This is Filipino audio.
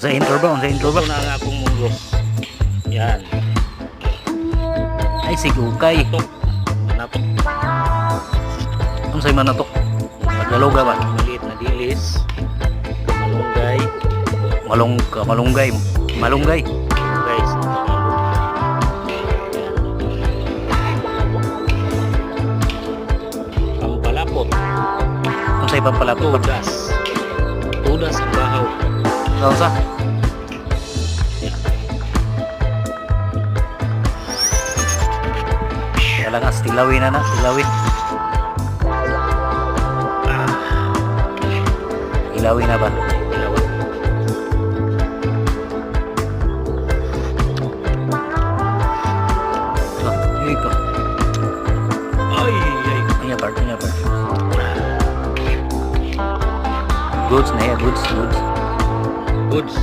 Sa intro ba? Sa intro ba? Ito na ang akong munggo. Yan. Ay, sigukay. Natok. Natok. Ano sa'yo man natok? Magaloga ba? Maliit na dilis. Malunggay. Malunggay. Malunggay. Guys. Pampalapot. Ano sa'yo pang palato? Tudas. Tudas ang bahaw. Ano sa? Kailangan tilawin na. Tilawin. Ilawin na ba? Ilawan. Yun ko. Ay, ay. Ano part? Goods na yan. Goods. Goods.